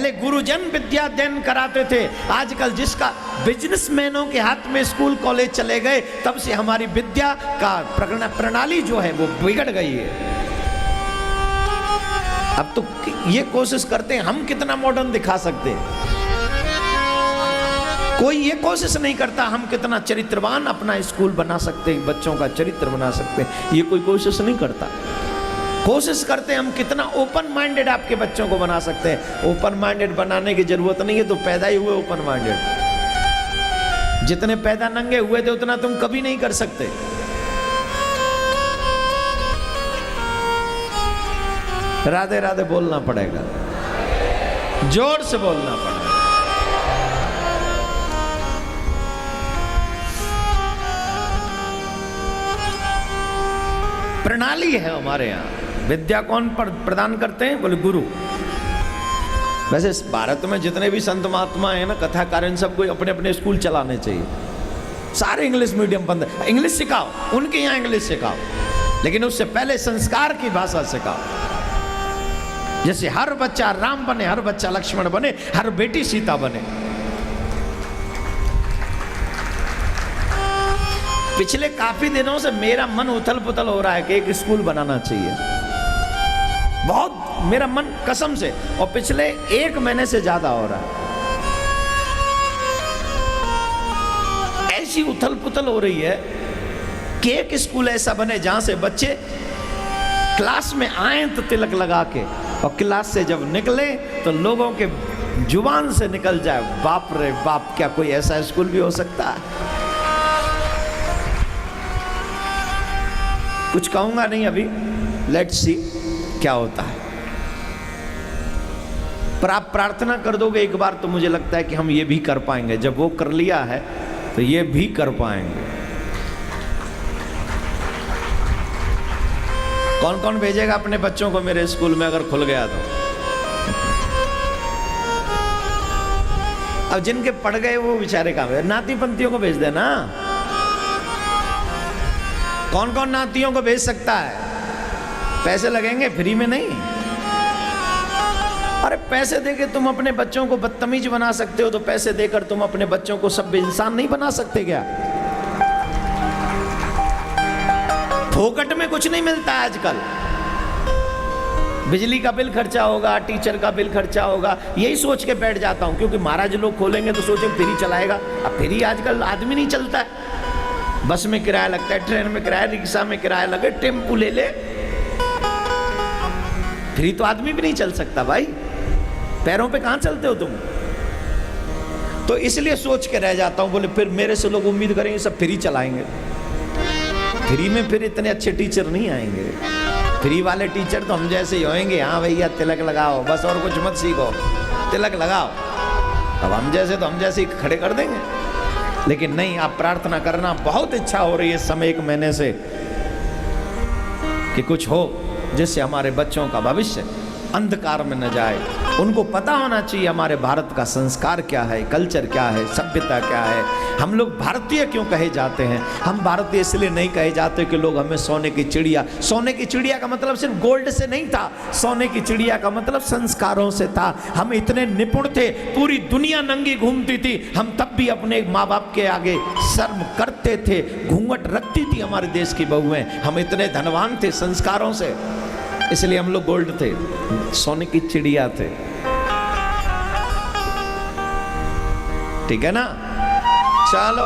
पहले गुरुजन विद्या अध्ययन कराते थे, आजकल जिसका बिजनेसमैनों के हाथ में स्कूल कॉलेज चले गए, तब से हमारी विद्या का प्रणाली जो है वो बिगड़ गई है। अब तो ये कोशिश करते हैं हम कितना मॉडर्न दिखा सकते हैं, कोई ये कोशिश नहीं करता हम कितना चरित्रवान अपना स्कूल बना सकते हैं, बच्चों का चरित्र बना सकते हैं, ये कोई कोशिश नहीं करता। कोशिश करते हैं हम कितना ओपन माइंडेड आपके बच्चों को बना सकते हैं। ओपन माइंडेड बनाने की जरूरत नहीं है, तो पैदा ही हुए ओपन माइंडेड। जितने पैदा नंगे हुए थे उतना तुम कभी नहीं कर सकते। राधे राधे बोलना पड़ेगा, जोर से बोलना पड़ेगा। प्रणाली है हमारे यहाँ। विद्या कौन प्रदान करते हैं? बोले गुरु। वैसे भारत में जितने भी संत महात्मा हैं ना, कथाकार, सबको अपने अपने स्कूल चलाने चाहिए। सारे इंग्लिश मीडियम बंद है। इंग्लिश सिखाओ, उनके यहाँ इंग्लिश सिखाओ, लेकिन उससे पहले संस्कार की भाषा सिखाओ। जैसे हर बच्चा राम बने, हर बच्चा लक्ष्मण बने, हर बेटी सीता बने। पिछले काफी दिनों से मेरा मन उथल पुथल हो रहा है कि एक स्कूल बनाना चाहिए, बहुत मेरा मन कसम से, और पिछले 1 महीने से ज्यादा हो रहा है। ऐसी उथल पुथल हो रही है कि एक स्कूल ऐसा बने जहां से बच्चे क्लास में आए तो तिलक लगा के, और क्लास से जब निकले तो लोगों के जुबान से निकल जाए, बाप रे बाप, क्या कोई ऐसा स्कूल भी हो सकता है? कुछ कहूंगा नहीं अभी, लेट्स सी क्या होता है। पर आप प्रार्थना कर दोगे एक बार तो मुझे लगता है कि हम ये भी कर पाएंगे। जब वो कर लिया है तो ये भी कर पाएंगे। कौन कौन भेजेगा अपने बच्चों को मेरे स्कूल में अगर खुल गया तो? अब जिनके पढ़ गए वो बेचारे काम है, नाती पंथियों को भेज देना। कौन कौन नातियों को भेज सकता है? पैसे लगेंगे, फ्री में नहीं। अरे पैसे देके तुम अपने बच्चों को बदतमीज बना सकते हो, तो पैसे देकर तुम अपने बच्चों को सभ्य इंसान नहीं बना सकते क्या? फोकट में कुछ नहीं मिलता है आजकल। बिजली का बिल खर्चा होगा, टीचर का बिल खर्चा होगा, यही सोच के बैठ जाता हूं, क्योंकि महाराज लोग खोलेंगे तो सोचे फ्री चलाएगा। अब फ्री आजकल आदमी नहीं चलता है। बस में किराया लगता है, ट्रेन में किराया, रिक्शा में किराया लगे, टेम्पू ले ले, फ्री तो आदमी भी नहीं चल सकता भाई। पैरों पे कहां चलते हो तुम? तो इसलिए सोच के रह जाता हूं, बोले फिर मेरे से लोग उम्मीद करेंगे सब फ्री चलाएंगे। फ्री में फिर इतने अच्छे टीचर नहीं आएंगे। फ्री वाले टीचर तो हम जैसे ही होंगे, हाँ भैया तिलक लगाओ बस, और कुछ मत सीखो, तिलक लगाओ। अब हम जैसे तो हम जैसे ही खड़े कर देंगे। लेकिन नहीं, आप प्रार्थना करना। बहुत इच्छा हो रही है इस समय 1 महीने से कि कुछ हो जिससे हमारे बच्चों का भविष्य अंधकार में न जाए। उनको पता होना चाहिए हमारे भारत का संस्कार क्या है, कल्चर क्या है, सभ्यता क्या है। हम लोग भारतीय क्यों कहे जाते हैं? हम भारतीय इसलिए नहीं कहे जाते कि लोग हमें सोने की चिड़िया, सोने की चिड़िया का मतलब सिर्फ गोल्ड से नहीं था, सोने की चिड़िया का मतलब संस्कारों से था। हम इतने निपुण थे, पूरी दुनिया नंगी घूमती थी, हम तब भी अपने माँ बाप के आगे शर्म करते थे, घूंघट रखती थी हमारे देश की बहुएं। हम इतने धनवान थे संस्कारों से, इसलिए हम लोग गोल्ड थे, सोने की चिड़िया थे। ठीक है ना? चलो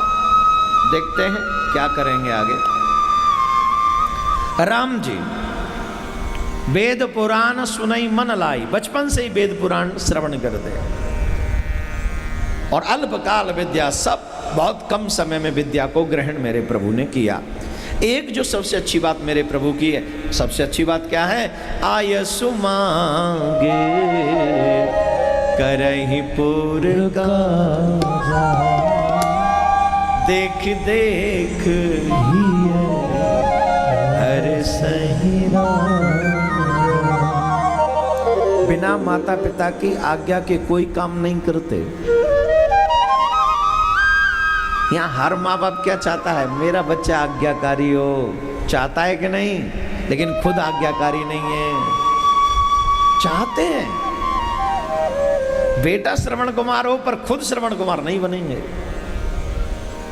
देखते हैं क्या करेंगे आगे। राम जी वेद पुराण सुनई मन लाई, बचपन से ही वेद पुराण श्रवण करते, और अल्पकाल विद्या, सब बहुत कम समय में विद्या को ग्रहण मेरे प्रभु ने किया। एक जो सबसे अच्छी बात मेरे प्रभु की है, सबसे अच्छी बात क्या है? आयसु मांगे करहि पुर का, देख देख हर सही राम। बिना माता पिता की आज्ञा के कोई काम नहीं करते। यहाँ हर माँ बाप क्या चाहता है? मेरा बच्चा आज्ञाकारी हो, चाहता है कि नहीं? लेकिन खुद आज्ञाकारी नहीं है। चाहते हैं बेटा श्रवण कुमार हो पर खुद श्रवण कुमार नहीं बनेंगे।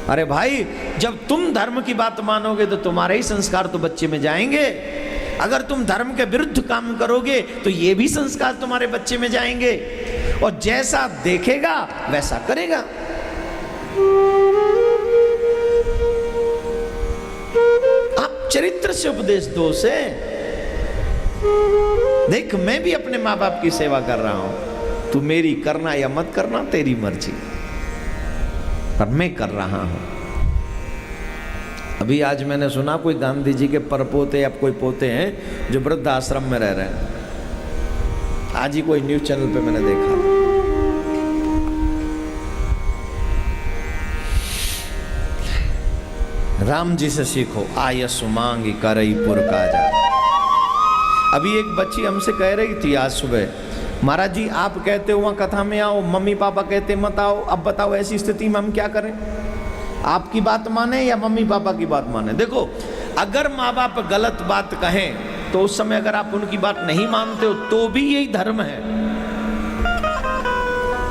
अरे भाई, जब तुम धर्म की बात मानोगे तो तुम्हारे ही संस्कार तो बच्चे में जाएंगे। अगर तुम धर्म के विरुद्ध काम करोगे तो ये भी संस्कार तुम्हारे बच्चे में जाएंगे, और जैसा देखेगा वैसा करेगा। आप चरित्र से उपदेश दो से। देख, मैं भी अपने माँ बाप की सेवा कर रहा हूं, तू मेरी करना या मत करना तेरी मर्जी, पर मैं कर रहा हूं। अभी आज मैंने सुना कोई गांधी जी के परपोते या कोई पोते हैं जो वृद्ध आश्रम में रह रहे हैं। आज ही कोई न्यूज चैनल पे मैंने देखा। राम जी से सीखो, आयस मांगी करई पुर काजा। अभी एक बच्ची हमसे कह रही थी आज सुबह, महाराज जी आप कहते हो वहाँ कथा में आओ, मम्मी पापा कहते मत आओ, अब बताओ ऐसी स्थिति में हम क्या करें? आपकी बात माने या मम्मी पापा की बात माने? देखो, अगर माँ बाप गलत बात कहें तो उस समय अगर आप उनकी बात नहीं मानते हो तो भी यही धर्म है।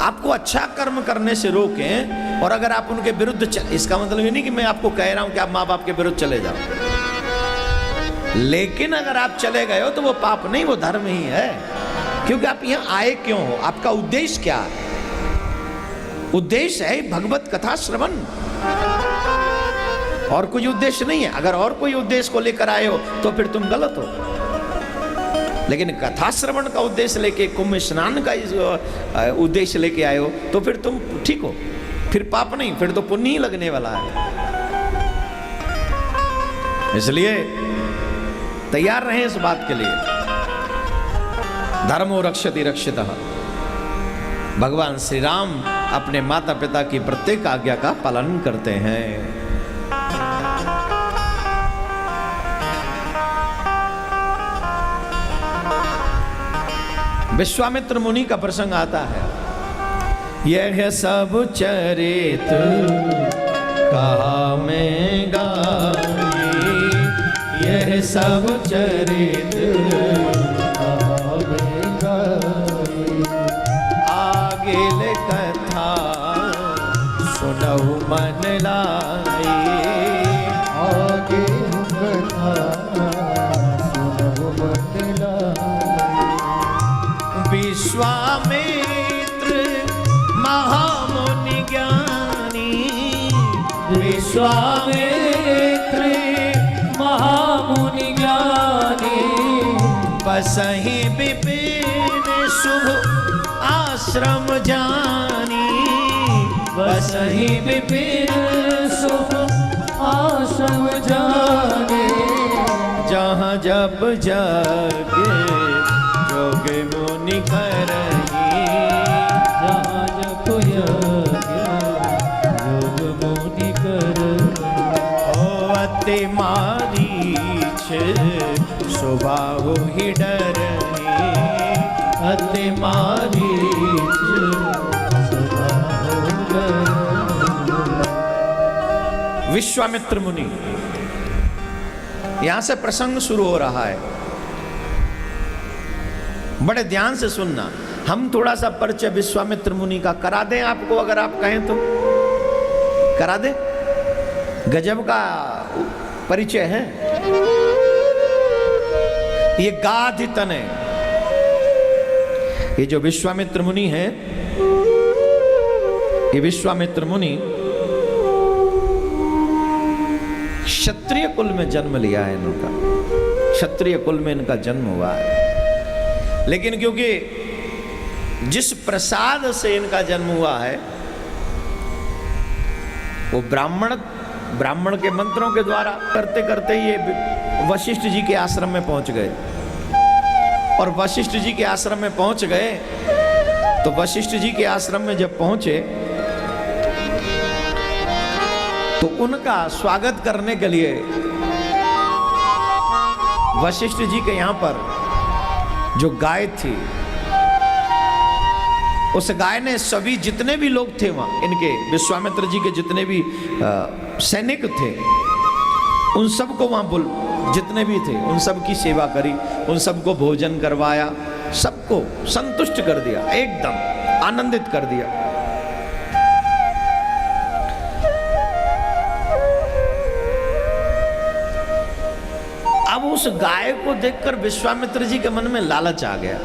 आपको अच्छा कर्म करने से रोकें, और अगर आप उनके विरुद्ध इसका मतलब ये नहीं कि मैं आपको कह रहा हूं कि आप माँ बाप के विरुद्ध चले जाओ, लेकिन अगर आप चले गए हो तो वो पाप नहीं, वो धर्म ही है। क्योंकि आप यहां आए क्यों हो? आपका उद्देश्य क्या है? उद्देश्य है भगवत कथा श्रवण, और कोई उद्देश्य नहीं है। अगर और कोई उद्देश्य को लेकर आए हो तो फिर तुम गलत हो, लेकिन कथा श्रवण का उद्देश्य लेके, कुंभ स्नान का उद्देश्य लेके आए हो तो फिर तुम ठीक हो, फिर पाप नहीं, फिर तो पुण्य ही लगने वाला है। इसलिए तैयार रहें इस बात के लिए। धर्मो रक्षति रक्षितः। भगवान श्री राम अपने माता पिता की प्रत्येक आज्ञा का पालन करते हैं। विश्वामित्र मुनि का प्रसंग आता है। यह सब चरित कहा मैं गाई, यह सब चरित कहा मैं गाई, आगे ले कथा सुनहु मन लाई, आगे कथा सुनहु मन लाई। विश्वामित्र महामुनि ज्ञानी, विश्वामित्र महामुनि ज्ञानी, बसहि विपिन शुभ आश्रम जानी, बसहि विपिन शुभ आश्रम जानी। जहाँ जब जगे जोगे मुनि करही, जहाँ जब जगे जोग मुनि करही। ओ अति मारीच स्वभाव ही डरही, अति मारीच स्वभाव डरही। विश्वामित्र मुनि, यहां से प्रसंग शुरू हो रहा है। बड़े ध्यान से सुनना। हम थोड़ा सा परिचय विश्वामित्र मुनि का करा दें आपको, अगर आप कहें तो करा दें। गजब का परिचय है ये। गाधि तने, ये जो विश्वामित्र मुनि है, ये विश्वामित्र मुनि क्षत्रिय कुल में जन्म लिया है इनका। क्षत्रिय कुल में इनका जन्म हुआ है, लेकिन क्योंकि जिस प्रसाद से इनका जन्म हुआ है वो ब्राह्मण के मंत्रों के द्वारा करते करते ये वशिष्ठ जी के आश्रम में पहुंच गए। और वशिष्ठ जी के आश्रम में पहुंच गए तो वशिष्ठ जी के आश्रम में जब पहुंचे तो उनका स्वागत करने के लिए वशिष्ठ जी के यहाँ पर जो गाय थी, उस गाय ने सभी जितने भी लोग थे वहां, इनके विश्वामित्र जी के जितने भी सैनिक थे, उन सबको वहां जितने भी थे उन सब की सेवा करी, उन सबको भोजन करवाया, सबको संतुष्ट कर दिया एकदम। आनंदित कर दिया। अब उस गाय को देखकर विश्वामित्र जी के मन में लालच आ गया।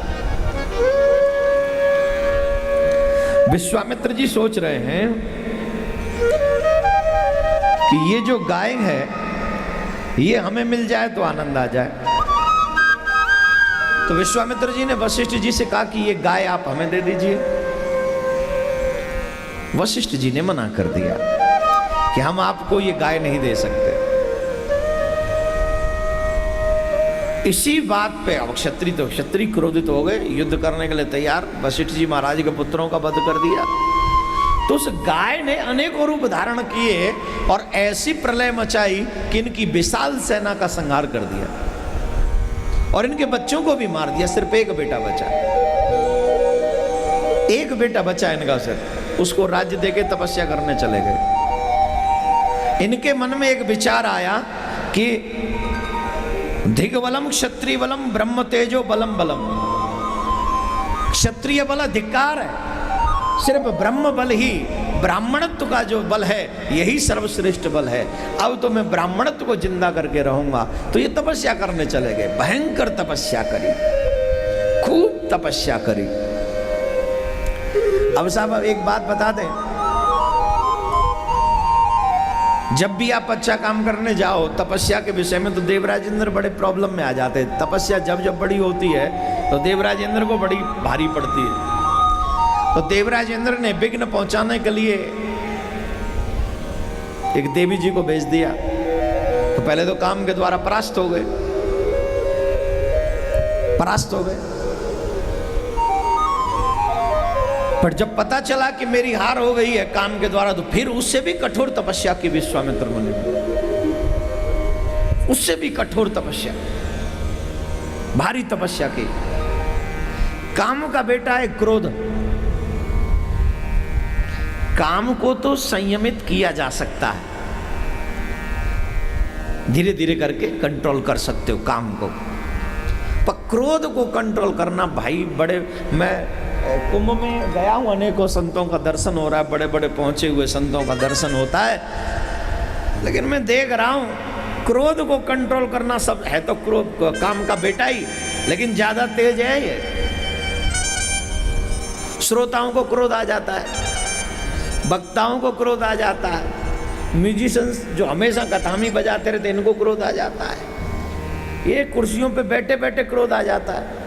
विश्वामित्र जी सोच रहे हैं कि ये जो गाय है ये हमें मिल जाए तो आनंद आ जाए। तो विश्वामित्र जी ने वशिष्ठ जी से कहा कि ये गाय आप हमें दे दीजिए। वशिष्ठ जी ने मना कर दिया कि हम आपको ये गाय नहीं दे सकते। इसी बात पे अब क्षत्रिय क्रोधित हो गए, युद्ध करने के लिए तैयार। वशिष्ठ जी महाराज के पुत्रों का वध कर दिया। तो उस गाय ने अनेकों रूप धारण किए और ऐसी प्रलय मचाई कि इनकी विशाल सेना का संहार कर दिया और इनके बच्चों को भी मार दिया। सिर्फ एक बेटा बचा, एक बेटा बचा इनका, सिर्फ उसको राज्य देके तपस्या करने चले गए। इनके मन में एक विचार आया कि धिग्बलम क्षत्रिय बलम ब्रह्म तेजो बलम बलम। क्षत्रिय बल धिक्कार है, सिर्फ ब्रह्म बल ही, ब्राह्मणत्व का जो बल है यही सर्वश्रेष्ठ बल है। अब तो मैं ब्राह्मणत्व को जिंदा करके रहूंगा। तो ये तपस्या करने चले गए, भयंकर तपस्या करी, खूब तपस्या करी। अब साहब एक बात बता दें, जब भी आप अच्छा काम करने जाओ तपस्या के विषय में तो देवराज इंद्र बड़े प्रॉब्लम में आ जाते हैं। तपस्या जब जब बड़ी होती है तो देवराज इंद्र को बड़ी भारी पड़ती है। तो देवराज इंद्र ने विघ्न पहुंचाने के लिए एक देवी जी को भेज दिया। तो पहले तो काम के द्वारा परास्त हो गए। पर जब पता चला कि मेरी हार हो गई है काम के द्वारा, तो फिर उससे भी कठोर तपस्या की विश्वामित्र मुनि, उससे भी कठोर तपस्या, भारी तपस्या की। काम का बेटा है क्रोध। काम को तो संयमित किया जा सकता है, धीरे धीरे करके कंट्रोल कर सकते हो काम को, पर क्रोध को कंट्रोल करना भाई बड़े। मैं कुंभ में गया हूं, अनेकों संतों का दर्शन हो रहा है, बड़े बड़े पहुंचे हुए संतों का दर्शन होता है, लेकिन मैं देख रहा हूं क्रोध को कंट्रोल करना सब है तो क्रोध काम का बेटा ही, लेकिन ज्यादा तेज है ये। श्रोताओं को क्रोध आ जाता है, वक्ताओं को क्रोध आ जाता है, म्यूजिशियंस जो हमेशा कथामी बजाते रहते इनको क्रोध आ जाता है, ये कुर्सियों पे बैठे बैठे क्रोध आ जाता है।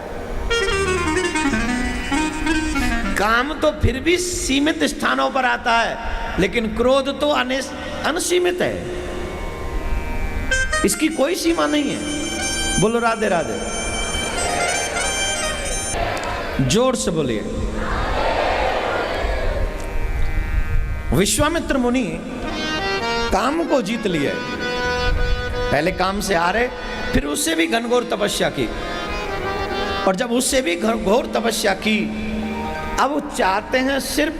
काम तो फिर भी सीमित स्थानों पर आता है, लेकिन क्रोध तो अनसीमित है, इसकी कोई सीमा नहीं है। बोलो राधे राधे, जोर से बोलिए। विश्वामित्र मुनि काम को जीत लिए, पहले काम से हारे, फिर उससे भी घनघोर तपस्या की, और जब उससे भी घोर तपस्या की, अब वो चाहते हैं सिर्फ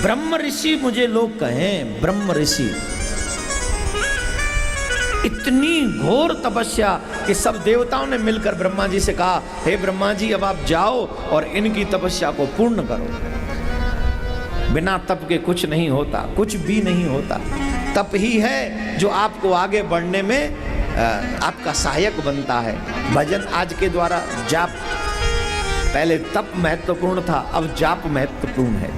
ब्रह्म ऋषि मुझे लोग कहें, ब्रह्म ऋषि। इतनी घोर तपस्या कि सब देवताओं ने मिलकर ब्रह्मा जी से कहा, हे ब्रह्मा जी अब आप जाओ और इनकी तपस्या को पूर्ण करो। बिना तप के कुछ नहीं होता, कुछ भी नहीं होता। तप ही है जो आपको आगे बढ़ने में आपका सहायक बनता है। भजन आज के द्वारा जाप, पहले तप महत्वपूर्ण था, अब जाप महत्वपूर्ण है।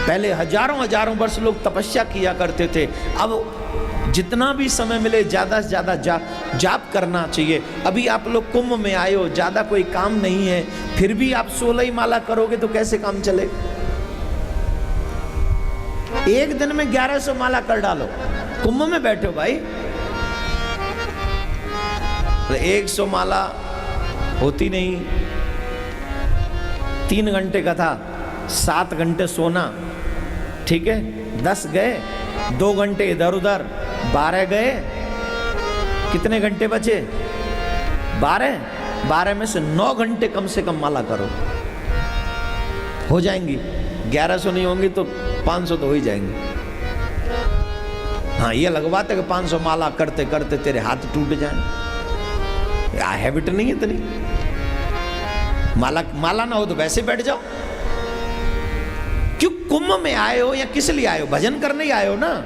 पहले हजारों हजारों वर्ष लोग तपस्या किया करते थे, अब जितना भी समय मिले ज्यादा से ज्यादा जाप करना चाहिए। अभी आप लोग कुंभ में आए हो, ज्यादा कोई काम नहीं है, फिर भी आप 16 ही माला करोगे तो कैसे काम चले? एक दिन में 1100 माला कर डालो, कुंभ में बैठे हो भाई। 100 माला होती नहीं, 3 घंटे का था, 7 घंटे सोना, ठीक है, 10 गए, 2 घंटे इधर उधर, 12 गए, कितने घंटे बचे? 12 में से 9 घंटे कम से कम माला करो, हो जाएंगी। 1100 नहीं होंगी तो 500 तो हो ही जाएंगे। हाँ, ये लगवाते कि 500 माला करते करते तेरे हाथ टूट जाए, हैबिट नहीं इतनी। माला ना हो तो वैसे बैठ जाओ। क्यों कुंभ में आए हो या किस लिए आए हो? भजन करने ही आए हो ना,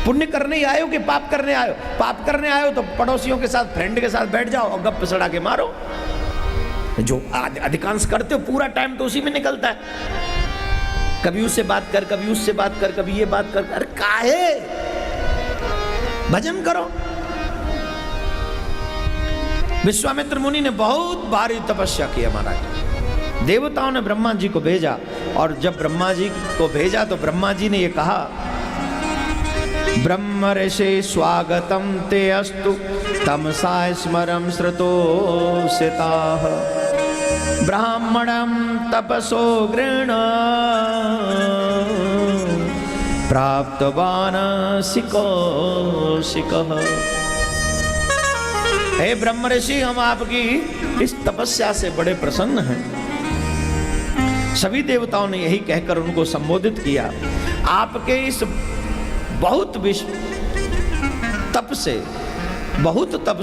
पुण्य करने ही आए हो कि पाप करने आए हो? पाप करने आए हो तो पड़ोसियों के साथ, फ्रेंड के साथ बैठ जाओ और गप सड़ा के मारो, जो अधिकांश करते हो। पूरा टाइम तो उसी में निकलता है, कभी उससे बात कर, कभी उससे बात कर, कभी ये बात कर। अरे काहे, भजन करो। विश्वामित्र मुनि ने बहुत भारी तपस्या की महाराज। देवताओं ने ब्रह्मा जी को भेजा, और जब ब्रह्मा जी को भेजा तो ब्रह्मा जी ने ये कहा, ब्रह्म ऋषि स्वागतम ते अस्तु तमसा स्मरम श्रुतोषिताः ब्राह्मणं तपसो गृह्ण प्राप्तवान् कौशिकः। हे ब्रह्म ऋषि, हम आपकी इस तपस्या से बड़े प्रसन्न हैं। सभी देवताओं ने यही कहकर उनको संबोधित किया, आपके इस बहुत तप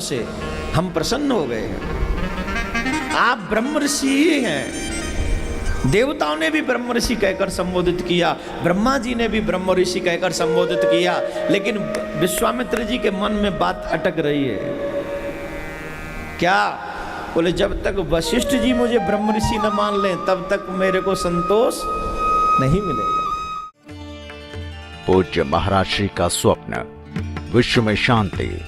से हम प्रसन्न हो गए हैं। आप ब्रह्म ऋषि ही हैं। देवताओं ने भी ब्रह्म ऋषि कहकर संबोधित किया, ब्रह्मा जी ने भी ब्रह्म ऋषि कहकर संबोधित किया, लेकिन विश्वामित्र जी के मन में बात अटक रही है। क्या? बोले, जब तक वशिष्ठ जी मुझे ब्रह्म ऋषि न मान लें तब तक मेरे को संतोष नहीं मिलेगा। पूज्य महाराज श्री का स्वप्न विश्व में शांति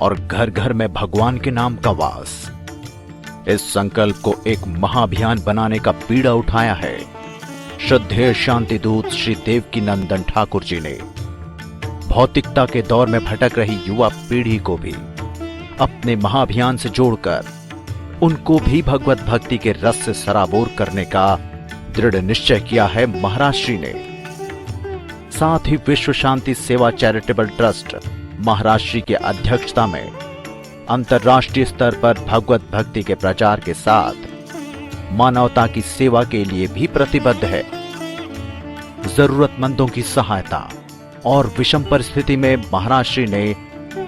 और घर घर में भगवान के नाम का वास, इस संकल्प को एक महाअभियान बनाने का बीड़ा उठाया है श्रद्धेय शांति दूत श्री देवकी नंदन ठाकुर जी ने। भौतिकता के दौर में भटक रही युवा पीढ़ी को भी अपने महाअभियान से जोड़कर उनको भी भगवत भक्ति के रस से सराबोर करने का दृढ़ निश्चय किया है महाराज श्री ने। साथ ही विश्व शांति सेवा चैरिटेबल ट्रस्ट महाराज श्री की अध्यक्षता में अंतर्राष्ट्रीय स्तर पर भगवत भक्ति के प्रचार के साथ मानवता की सेवा के लिए भी प्रतिबद्ध है। जरूरतमंदों की सहायता और विषम परिस्थिति में महाराज श्री ने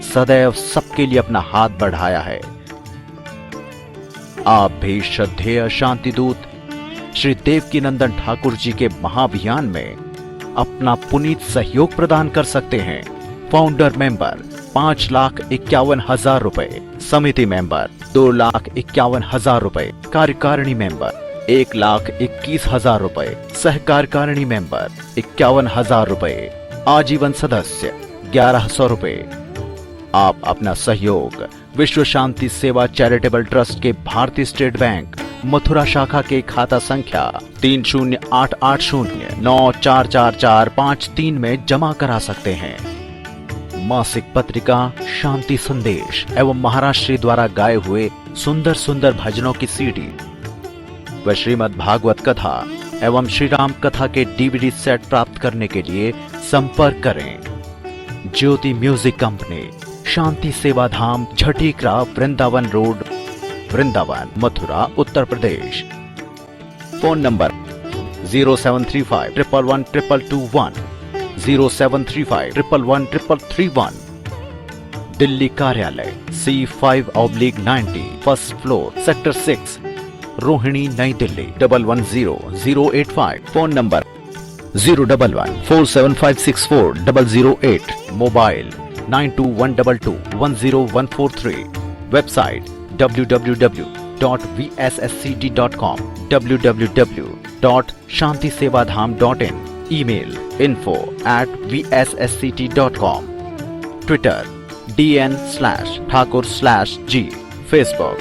सदैव सबके लिए अपना हाथ बढ़ाया है। आप भी श्रद्धेय शांति दूत श्री देवकी नंदन ठाकुर जी के महाअभियान में अपना पुनीत सहयोग प्रदान कर सकते हैं। फाउंडर मेंबर 5,51,000 रुपए, समिति मेंबर 2,51,000 रुपए, कार्यकारिणी मेंबर 1,21,000 रुपए, सहकार्यकारिणी मेंबर 51,000 रुपए, आजीवन सदस्य 1,100 रुपए। आप अपना सहयोग विश्व शांति सेवा चैरिटेबल ट्रस्ट के भारतीय स्टेट बैंक मथुरा शाखा के खाता संख्या 3088094445 में जमा करा सकते हैं। मासिक पत्रिका शांति संदेश एवं महाराज श्री द्वारा गाए हुए सुंदर सुंदर भजनों की सीडी व श्रीमद् भागवत कथा एवं श्री राम कथा के डीवीडी सेट प्राप्त करने के लिए संपर्क करें। ज्योति music company, Shanti Seva Dham, Jhatikra, Vrindavan road, Vrindavan, Mathura, Uttar Pradesh. Phone number 0735111221, 0735111331। Delhi कार्यालय C5/90, first floor, sector 6, Rohini, New Delhi 110085। Phone number 01147564008। Mobile 9212210143। Website www.vsscd.com, www.shantisevadham.in। Email info@vssct.com। Twitter DN/Thakur/G। Facebook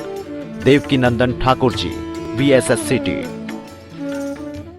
Devki Nandan Thakur ji VSSCT।